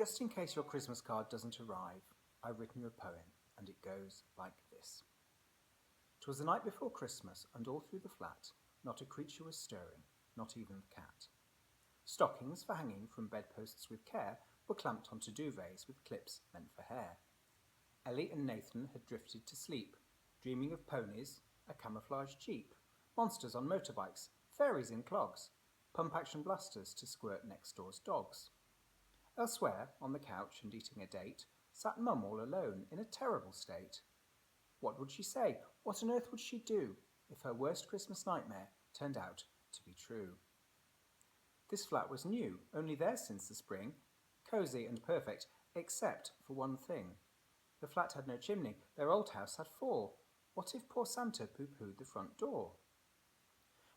Just in case your Christmas card doesn't arrive, I've written you a poem, and it goes like this. 'Twas the night before Christmas, and all through the flat, not a creature was stirring, not even the cat. Stockings for hanging from bedposts with care were clamped onto duvets with clips meant for hair. Ellie and Nathan had drifted to sleep, dreaming of ponies, a camouflage jeep, monsters on motorbikes, fairies in clogs, pump-action blasters to squirt next door's dogs. Elsewhere, on the couch and eating a date, sat Mum all alone in a terrible state. What would she say? What on earth would she do if her worst Christmas nightmare turned out to be true? This flat was new, only theirs since the spring, cosy and perfect, except for one thing. The flat had no chimney, their old house had 4. What if poor Santa pooh-poohed the front door?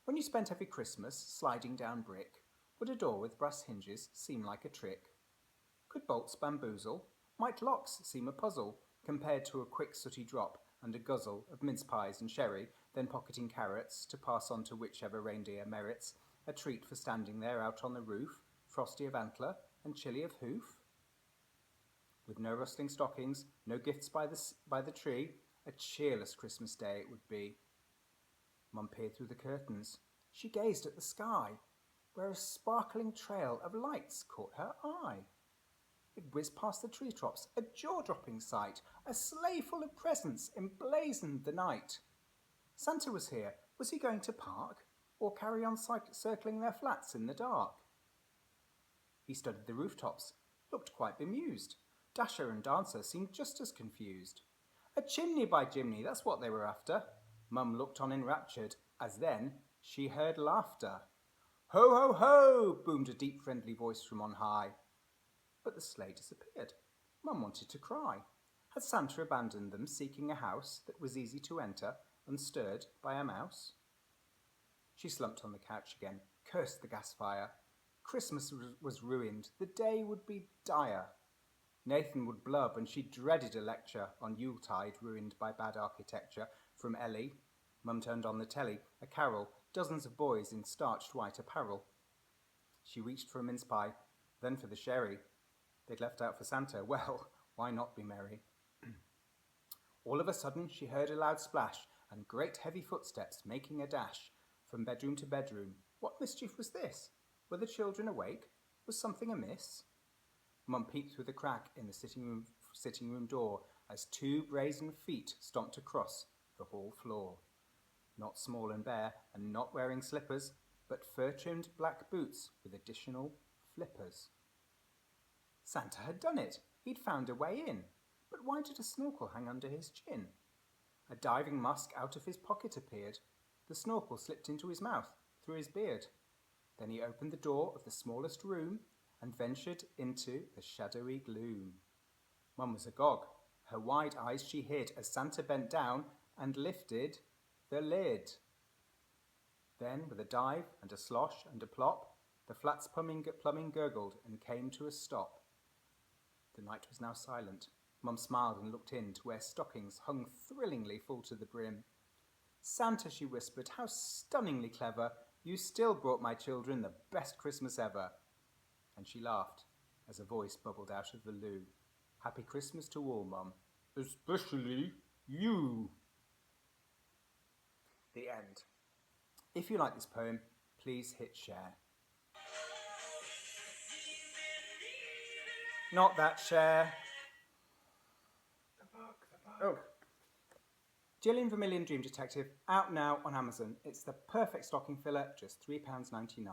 When you spent every Christmas sliding down brick, would a door with brass hinges seem like a trick? Could bolts bamboozle? Might locks seem a puzzle, compared to a quick sooty drop and a guzzle of mince pies and sherry, then pocketing carrots to pass on to whichever reindeer merits a treat for standing there out on the roof, frosty of antler and chilly of hoof? With no rustling stockings, no gifts by the tree, a cheerless Christmas day it would be. Mum peered through the curtains. She gazed at the sky, where a sparkling trail of lights caught her eye. It whizzed past the treetops, a jaw-dropping sight. A sleigh full of presents emblazoned the night. Santa was here. Was he going to park, or carry on circling their flats in the dark? He studied the rooftops, looked quite bemused. Dasher and Dancer seemed just as confused. A chimney by chimney, that's what they were after. Mum looked on enraptured, as then she heard laughter. Ho, ho, ho, boomed a deep friendly voice from on high. But the sleigh disappeared. Mum wanted to cry. Had Santa abandoned them, seeking a house that was easy to enter, unstirred by a mouse? She slumped on the couch again, cursed the gas fire. Christmas was ruined. The day would be dire. Nathan would blub, and she dreaded a lecture on Yuletide ruined by bad architecture from Ellie. Mum turned on the telly, a carol, dozens of boys in starched white apparel. She reached for a mince pie, then for the sherry. They'd left out for Santa. Well, why not be merry? All of a sudden she heard a loud splash and great heavy footsteps making a dash from bedroom to bedroom. What mischief was this? Were the children awake? Was something amiss? Mum peeped through the crack in the sitting room door as 2 brazen feet stomped across the hall floor. Not small and bare and not wearing slippers, but fur-trimmed black boots with additional flippers. Santa had done it. He'd found a way in. But why did a snorkel hang under his chin? A diving musk out of his pocket appeared. The snorkel slipped into his mouth, through his beard. Then he opened the door of the smallest room and ventured into the shadowy gloom. Mum was agog. Her wide eyes she hid as Santa bent down and lifted the lid. Then, with a dive and a slosh and a plop, the flat's plumbing gurgled and came to a stop. The night was now silent. Mum smiled and looked in to where stockings hung thrillingly full to the brim. Santa, she whispered, how stunningly clever. You still brought my children the best Christmas ever. And she laughed as a voice bubbled out of the loo. Happy Christmas to all, Mum. Especially you. The end. If you like this poem, please hit share. Not that share. The book. Oh. Gillian Vermillion Dream Detective, out now on Amazon. It's the perfect stocking filler, just £3.99.